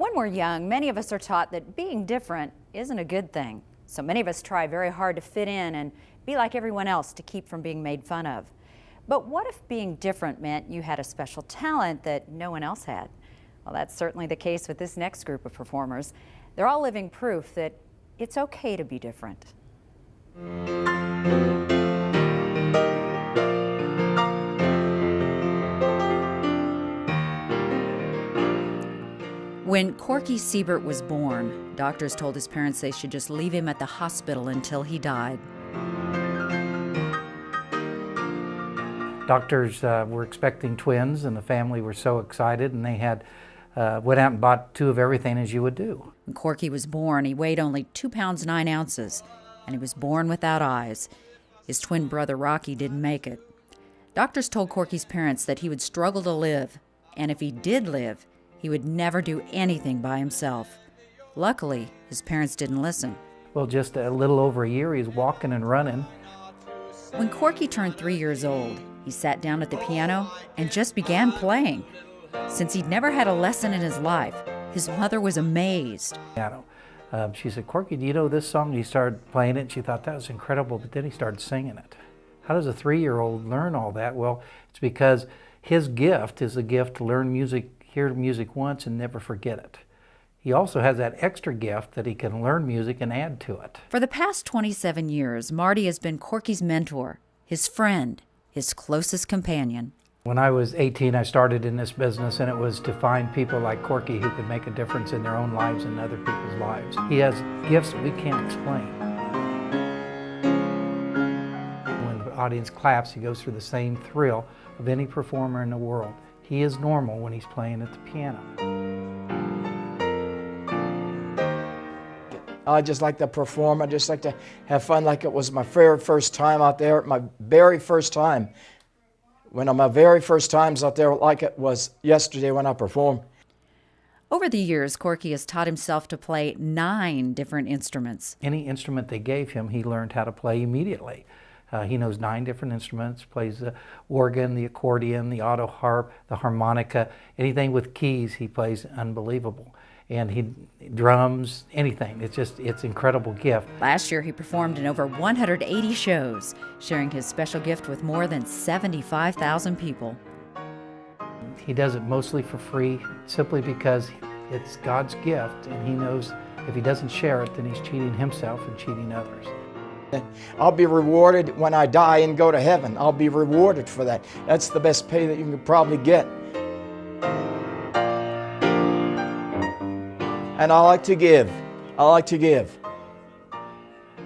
When we're young, many of us are taught that being different isn't a good thing. So many of us try very hard to fit in and be like everyone else to keep from being made fun of. But what if being different meant you had a special talent that no one else had? Well, that's certainly the case with this next group of performers. They're all living proof that it's okay to be different. When Corky Siebert was born, doctors told his parents they should just leave him at the hospital until he died. Doctors were expecting twins, and the family were so excited, and they had went out and bought 2 of everything, as you would do. When Corky was born, he weighed only 2 pounds 9 ounces, and he was born without eyes. His twin brother Rocky didn't make it. Doctors told Corky's parents that he would struggle to live, and if he did live, he would never do anything by himself. Luckily, his parents didn't listen. Well, just a little over a year, he's walking and running. When Corky turned 3 years old, he sat down at the piano and just began playing. Since he'd never had a lesson in his life, his mother was amazed. Piano. She said, "Corky, do you know this song?" He started playing it, and she thought that was incredible, but then he started singing it. How does a 3-year-old learn all that? Well, it's because his gift is a gift to learn music, hear music once and never forget it. He also has that extra gift that he can learn music and add to it. For the past 27 years, Marty has been Corky's mentor, his friend, his closest companion. When I was 18, I started in this business, and it was to find people like Corky who could make a difference in their own lives and other people's lives. He has gifts that we can't explain. When the audience claps, he goes through the same thrill of any performer in the world. He is normal when he's playing at the piano. I just like to perform. I just like to have fun like it was my very first time out there, my very first time. My very first times out there like it was yesterday when I performed. Over the years, Corky has taught himself to play 9 different instruments. Any instrument they gave him, he learned how to play immediately. He knows 9 different instruments, plays the organ, the accordion, the auto harp, the harmonica, anything with keys he plays unbelievable. And he drums, anything. It's incredible gift. Last year he performed in over 180 shows, sharing his special gift with more than 75,000 people. He does it mostly for free, simply because it's God's gift, and he knows if he doesn't share it, then he's cheating himself and cheating others. I'll be rewarded when I die and go to heaven. I'll be rewarded for that. That's the best pay that you can probably get. And I like to give. I like to give.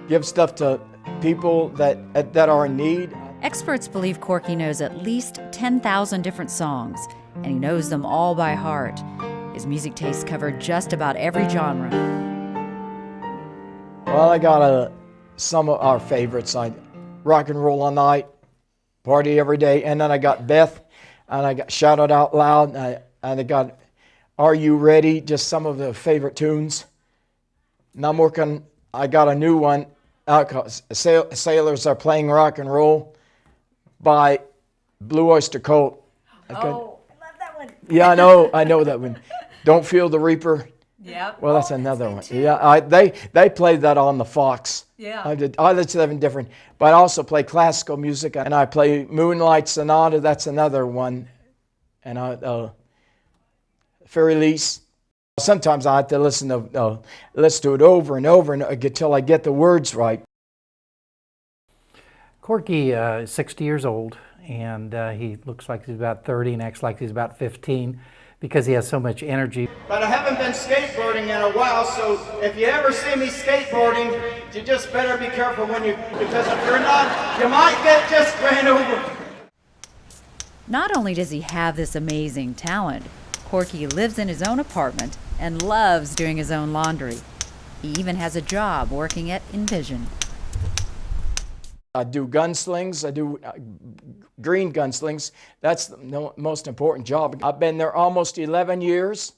Give stuff to people that are in need. Experts believe Corky knows at least 10,000 different songs, and he knows them all by heart. His music tastes cover just about every genre. Well, I got some of our favorites. Rock and Roll All Night, Party Every Day, and then I got Beth, and I got Shout It Out Loud, and I got Are You Ready? Just some of the favorite tunes. And I got a new one out called Sailors Are Playing Rock and Roll by Blue Oyster Cult. Oh, I love that one. Yeah, I know that one. Don't Feel the Reaper. Yep. Well, that's another one. Yeah, they played that on the Fox. Yeah. I did something different. But I also play classical music, and I play Moonlight Sonata. That's another one. And Fairy Lease. Sometimes I have to listen to it over and over until I get the words right. Corky is 60 years old, and he looks like he's about 30 and acts like he's about 15 because he has so much energy. But I haven't been skateboarding in a while, so if you ever see me skateboarding, you just better be careful because if you're not, you might get just ran over. Not only does he have this amazing talent, Corky lives in his own apartment and loves doing his own laundry. He even has a job working at Envision. I do gunslings. I do green gunslings. That's the most important job. I've been there almost 11 years.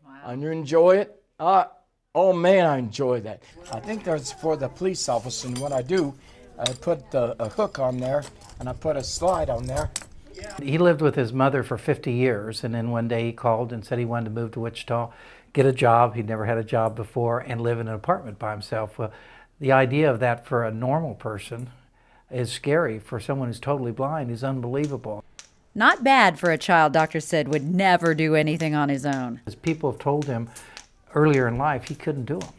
Wow. I enjoy it. Oh man, I enjoy that. I think that's for the police officer, and what I do, I put a hook on there, and I put a slide on there, He lived with his mother for 50 years, and then one day he called and said he wanted to move to Wichita, get a job. He'd never had a job before, and live in an apartment by himself. Well, the idea of that for a normal person is scary. For someone who's totally blind is unbelievable. Not bad for a child doctors said would never do anything on his own. As people have told him earlier in life he couldn't do them,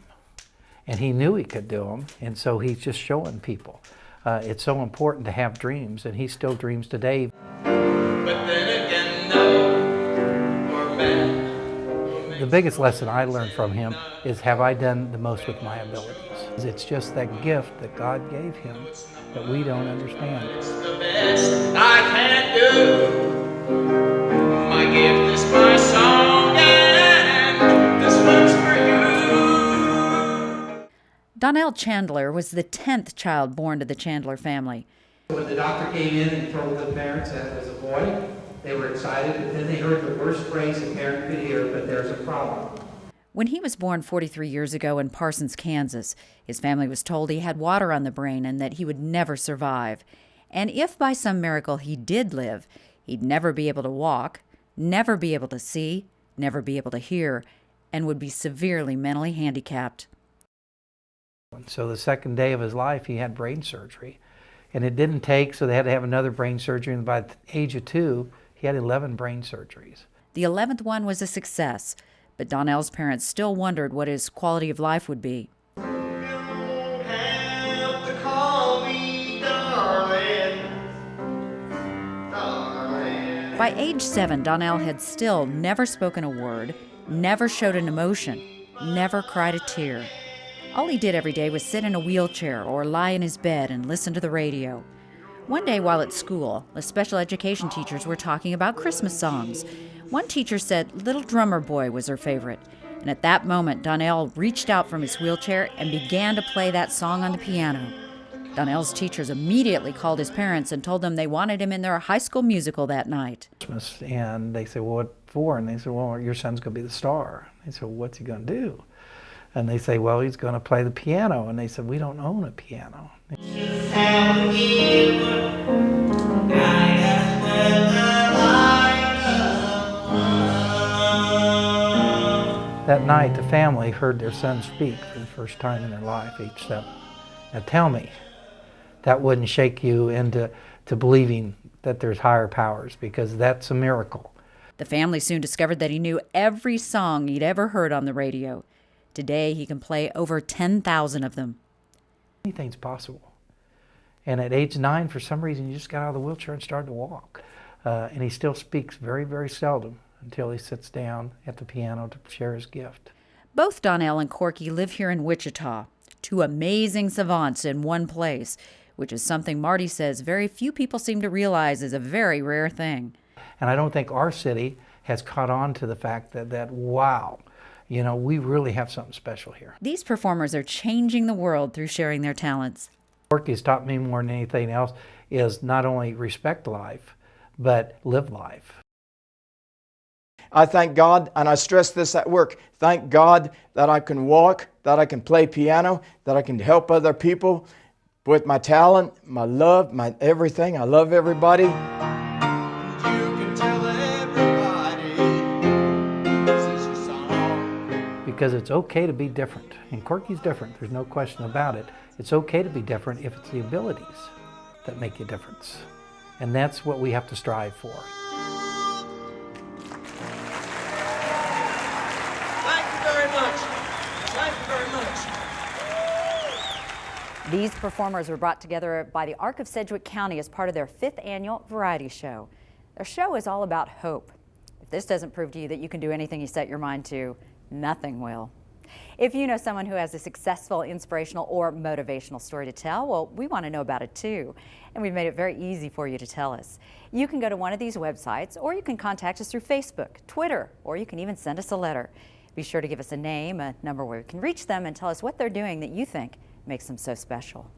and he knew he could do them, and so he's just showing people. It's so important to have dreams, and he still dreams today. But then again, no, or bad. The biggest lesson I learned from him is, have I done the most with my abilities? It's just that gift that God gave him that we don't understand. It's the best I can do. My gift is my song, and this one's for you. Donnell Chandler was the 10th child born to the Chandler family. When the doctor came in and told the parents that it was a boy, they were excited, but then they heard the worst phrase a parent could hear, but there's a problem. When he was born 43 years ago in Parsons, Kansas, his family was told he had water on the brain and that he would never survive. And if by some miracle he did live, he'd never be able to walk, never be able to see, never be able to hear, and would be severely mentally handicapped. So the second day of his life, he had brain surgery. And it didn't take, so they had to have another brain surgery. And by the age of 2, he had 11 brain surgeries. The 11th one was a success, but Donnell's parents still wondered what his quality of life would be. You have to call me darling, darling. By age 7, Donnell had still never spoken a word, never showed an emotion, never cried a tear. All he did every day was sit in a wheelchair or lie in his bed and listen to the radio. One day while at school, the special education teachers were talking about Christmas songs. One teacher said Little Drummer Boy was her favorite. And at that moment, Donnell reached out from his wheelchair and began to play that song on the piano. Donnell's teachers immediately called his parents and told them they wanted him in their high school musical that night. And they said, well, what for? And they said, well, your son's going to be the star. They said, well, what's he going to do? And they say, well, he's going to play the piano. And they said, we don't own a piano. That night, the family heard their son speak for the first time in their life, age 7. Now tell me, that wouldn't shake you into believing that there's higher powers, because that's a miracle. The family soon discovered that he knew every song he'd ever heard on the radio. Today, he can play over 10,000 of them. Anything's possible. And at age 9, for some reason, he just got out of the wheelchair and started to walk. And he still speaks very, very seldom until he sits down at the piano to share his gift. Both Donnell and Corky live here in Wichita, 2 amazing savants in one place, which is something Marty says very few people seem to realize is a very rare thing. And I don't think our city has caught on to the fact that wow, you know, we really have something special here. These performers are changing the world through sharing their talents. Corky's taught me more than anything else is not only respect life, but live life. I thank God, and I stress this at work, thank God that I can walk, that I can play piano, that I can help other people with my talent, my love, my everything. I love everybody. You can tell everybody this is your song. Because it's okay to be different. And Corky's different, there's no question about it. It's okay to be different if it's the abilities that make a difference. And that's what we have to strive for. Thank you very much. Thank you very much. These performers were brought together by the Arc of Sedgwick County as part of their 5th annual variety show. Their show is all about hope. If this doesn't prove to you that you can do anything you set your mind to, nothing will. If you know someone who has a successful, inspirational, or motivational story to tell, well, we want to know about it too. And we've made it very easy for you to tell us. You can go to one of these websites, or you can contact us through Facebook, Twitter, or you can even send us a letter. Be sure to give us a name, a number where we can reach them, and tell us what they're doing that you think makes them so special.